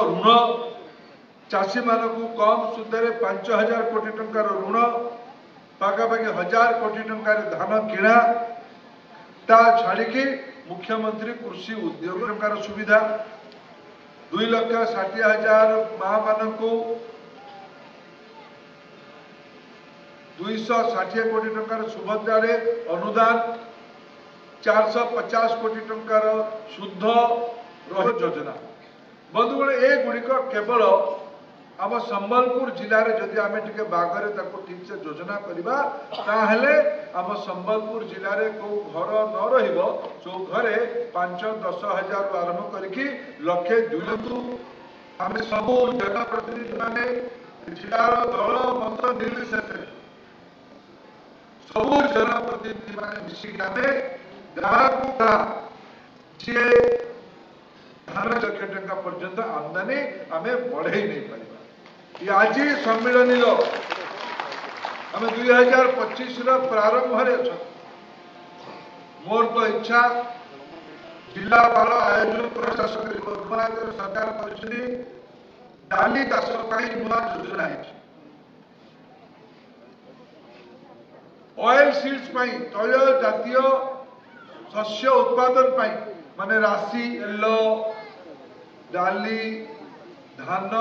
ऋण चाषी मानक कम सुधे 5,000 कोटी टंकार ऋण पाखापाखि 1,000 कोटी टंकार धान किणा ता छाड़ी मुख्यमंत्री कृषि उद्योग टंकार सुविधा 2,60,000 माँ मानक 260 कोटी टंकार सुभद्रा अनुदान 450 कोटी टंकार शुद्ध योजना बंधुगण ए गुड़िक केवल आम संबलपुर जिले में जदि आम टे बागरे ठीक से योजना करवा ताहले आम संबलपुर जिले में को घर न रहिबो जो घरे 5-10 हजार आरंभ करके लक्षे 2 आम सब जनप्रतिनिधि माने जिलार दल मत निर्विशेष सब जनप्रतिनिधि माने मिसिक जी धान लक्ष टंका पर्यंत आमदानी आम बढ़ई नहीं पार आज सम्मिलनी आम 2025 प्रारंभ मोर तो इच्छा जिलापाल आयोजन प्रशासक सरकार डाली चाष नुआ योजना ऑयल सीड्स तैल जातीय शस्य उत्पादन माने राशि एलो डाली धान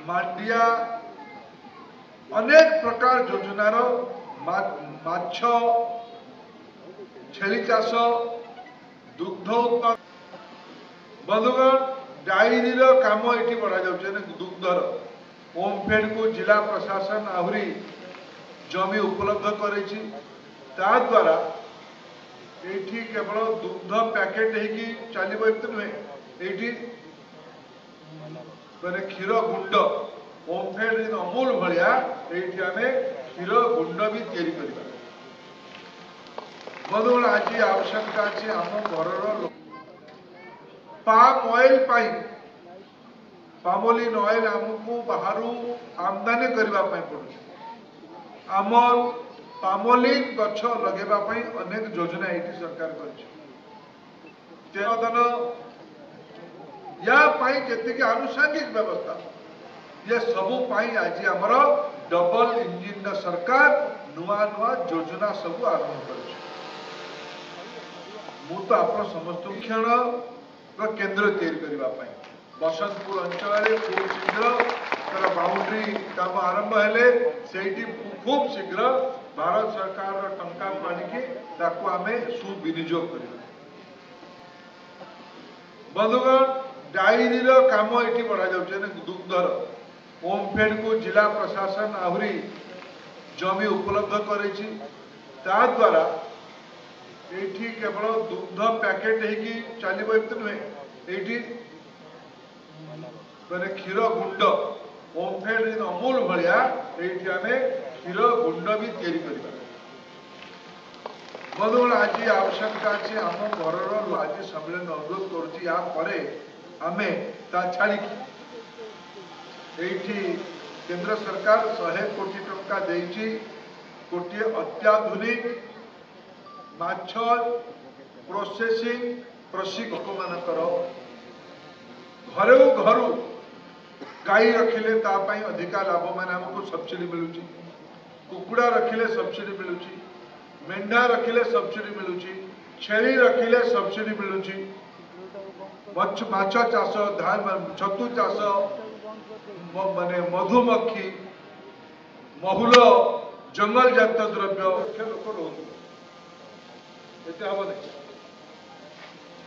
मांडिया अनेक प्रकार योजनार माछ छेली चाष दुग्ध उत्पादन बंधुगण डायरी काम ये बढ़ा जाऊे दुग्धर ओमफेड को जिला प्रशासन आहरी जमी उपलब्ध कर एठी केवल दुग्ध पैकेट चलो नुहे ये मैंने क्षीर गुंड ओमफेड अमूल भाया ये क्षीर गुंड भी तैयारी करवा बंधुगण आज आवश्यकता अच्छी आम घर पाम ऑयल पामोलिन ऑयल आमको बाहर आमदानी करने पड़े आमर पामोलिन गछ लगेवाई अनेक योजना ये सरकार कर आनुषंगिक व्यवस्था ये सब आज आमर डबल इंजिन सरकार नुआ नुआ योजना सब आरंभ कर आप समस्त क्षण केन्द्र तैयारी बसंतपुर अंचल खूब शीघ्र बाउंड्री काम आरंभ हेले खूब शीघ्र भारत सरकार टंका को आम सुविनियोग कर बंधुगण डायरी काम ये बढ़ा जाऊे दुग्धर ओमफेड को जिला प्रशासन आहरी जमी उपलब्ध कर ये केवल दुग्ध पैकेट चलो नुहे ये मैंने क्षीर गुंड ओमफेड अमूल भाया ये क्षीर गुंड भी तैयारी करवा बंधुगण आज आवश्यकता अच्छी आम घर आज सम्मेलन अनुरोध करें छाड़ी केंद्र सरकार 100 कोटी टंका गोटे अत्याधुनिक माछ प्रोसेसिंग प्रशिक्षक मानकर घर घर गाई रखिले अधिका लाभ मान आमको सब्सिडी मिलूची कुकुड़ा रखिले सब्सिडी मिलूची मेंढा रखिले सब्सिडी मिलूची छेली रखिले सब्सिडी मिलूची माछ चाष धान छतु चाष माने मधुमक्खी महुल जंगल जात द्रव्य लोक रोक हम नहीं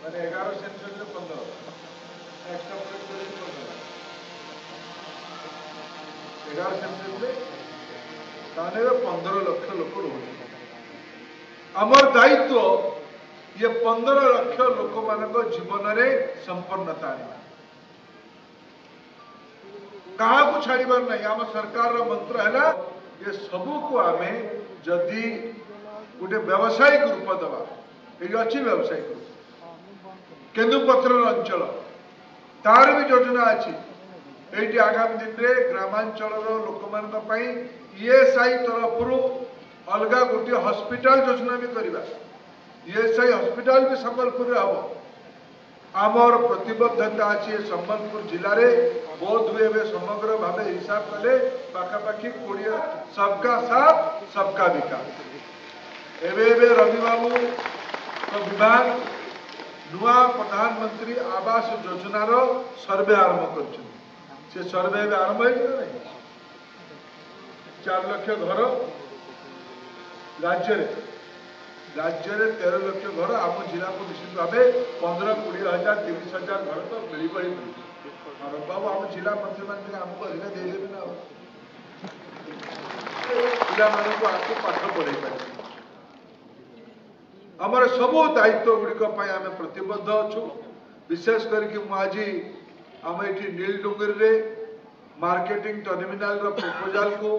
मैंने 11 सेंसस 15 एक्स्ट्रा 11 सेंसस 15 लाख लोक रोच आमर दायित्व ये 15 लाख लोक मान जीवन में संपन्नता आना क्या छाड़बार नहीं आम सरकार मंत्र है ये सबू को आम जदि गोटे व्यावसायिक रूप दवा ये अच्छी व्यावसायिक रूप केन्दुपत्र अंचल तार भी योजना अच्छी ये आगामी दिन में ग्रामांचल लोक मानी ईएसआई तरफ अलग गोटे हॉस्पिटल योजना भी करवा ईएसआई हॉस्पिटल भी संबलपुर हम आमर प्रतिबद्धता अच्छी संबलपुर जिले में बोध हुए समग्र भाव हिसाब कले पाखापाखि 20 सबका साथ सबका विकास एवं रवि बाबू विभाग नुआ प्रधानमंत्री आवास योजनार सर्वे आरंभ कर सर्वे आरंभ हो 4 लाख घर राज्य राज्य में 13 लाख घर आम जिला को निश्चित भाव 15-20 हजार 30 हजार घर तो मिल बाबू आम जिला मंत्री मान आमको अधिक देदेवे ना पिला आगे पाठ पढ़े पारे आमर सबू दायित्व गुड़िक आम प्रतिबद्ध अच्छु विशेष करके आज आम ये नीलडुंगरी मार्केटिंग टर्मिनाल प्रपोजाल को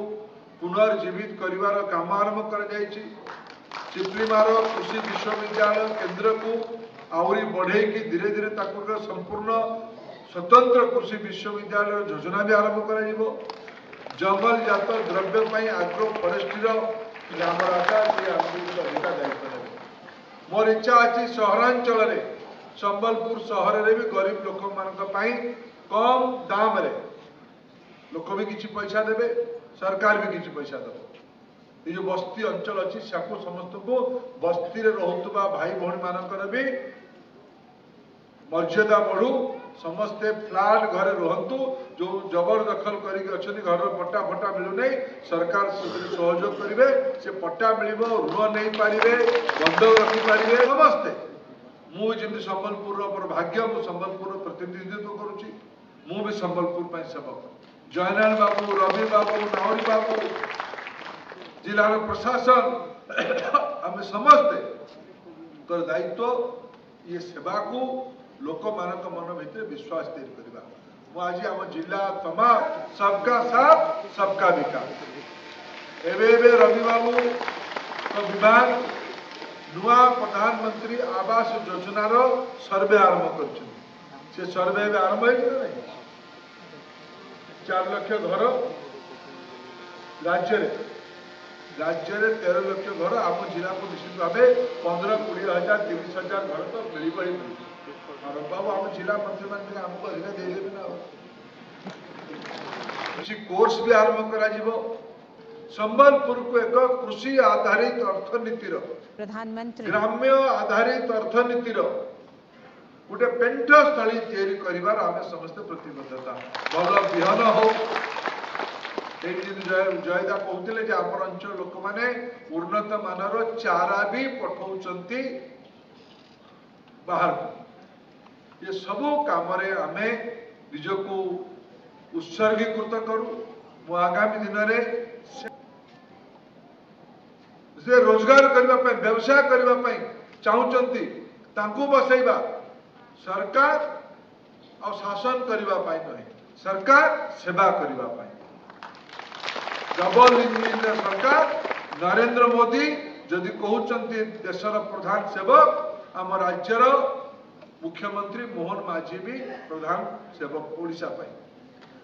पुनर्जीवित कर काम आरंभ कर चिप्लीमार कृषि विश्वविद्यालय केन्द्र को आहरी बढ़े धीरे धीरे संपूर्ण स्वतंत्र कृषि विश्वविद्यालय योजना भी आरंभ कर जंगल जात द्रव्य आग्रो फरेस्ट्री दायित्व मोर इच्छा अच्छी सहरांचल संबलपुर सहर में भी गरीब लोक मान कम दाम रे लोक भी किसी पैसा देवे सरकार भी किसी पैसा दे ये जो बस्ती अंचल अच्छी समस्त को बस्ती रोकुवा भाई भौणी मानकर भी मर्यादा बढ़ू समस्ते फ्लाट घरे रुहतु जो जबरदखल कर घर पट्टा फटा मिलूना सरकार सहयोग करेंगे से पट्टा मिल ऋण नहीं पारे बंधक रखिपारे समस्ते मुझे संबलपुर भाग्य मु संबलपुर प्रतिनिधित्व करुच्ची मु भी संबलपुर सेवक जयनारायण बाबू रवि बाबू नावरी बाबू जिलार प्रशासन आम समस्ते तो दायित्व ये सेवा को लोक मान मन भर विश्वास तैयारी करवा आज आम जिला तमाम सबका साथ सबका विकास एवं रवि बाबू विभाग नुआ प्रधानमंत्री आवास योजनार सर्वे आरंभ कर सर्वे आरंभ हो 4 लाख घर राज्य राज्य में 13 लाख घर आम जिला को निश्चित भाव 15-20 हजार 30 हजार घर तो मिल बाबू आम जिला मंत्री मान आमको अधिक देदेवे ना किसी कोर्स भी आरंभ कर संबलपुर को एक कृषि आधारित अर्थनीतिर प्रधानमंत्री ग्राम्य आधारित अर्थनीतिर गोटे पेंठस्थली तैयारी कर आम समस्त प्रतिबद्धता भल विहन हो जयदा कहते आम अंचल लोक मैंने उन्नत मानर चारा भी पठाउछंती बाहर ये सबू काम आम निजको उत्सर्गीकृत करू आगामी दिन में से रोजगार करने व्यवसाय करने चाहूँगी बसैबा सरकार और शासन करने नहीं सरकार सेवा करने डबल इंजिन सरकार नरेंद्र मोदी जदि कहते देशर प्रधान सेवक आम राज्यर मुख्यमंत्री मोहन माझी भी प्रधान सेवक ओडिशा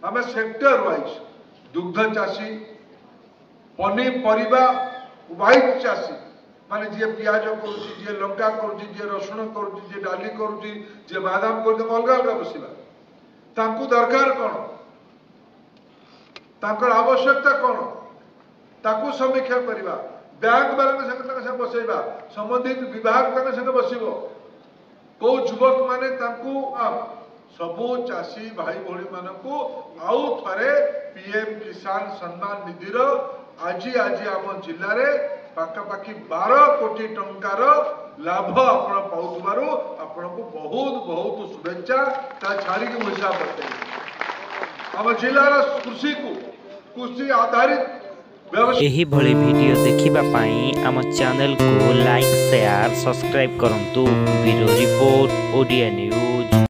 आम सेक्टर वाइज दुग्ध चाषी पनीपरिया व्हाइट चाषी माने जी पियाज करुच्ची जी लंका करुच्ची जी रसुण करुच्ची जी डाली करुच्ची जी बादाम कर अलग अलग बसवा दरकार कौन तांकर आवश्यकता कौन ताकू समीक्षा करवा बैंक वाला संगे बसैबा संबंधित विभाग संगे बसब कौ युवक माने सबू चाषी भाई भौणी मानू आउ थे पीएम किसान सम्मान निधि आज आम जिले में पाखापाखि 12 कोटी टंकार लाभ आपण पाउथबारु आपण को बहुत बहुत शुभेच्छा ता छाड़ी के हिसाब बताइए आम जिलार कृषि को कृषि आधारित एही भली वीडियो देखिबा पाई आम चैनल को लाइक शेयर सब्सक्राइब करंतु ब्यूरो रिपोर्ट ओडिया न्यूज।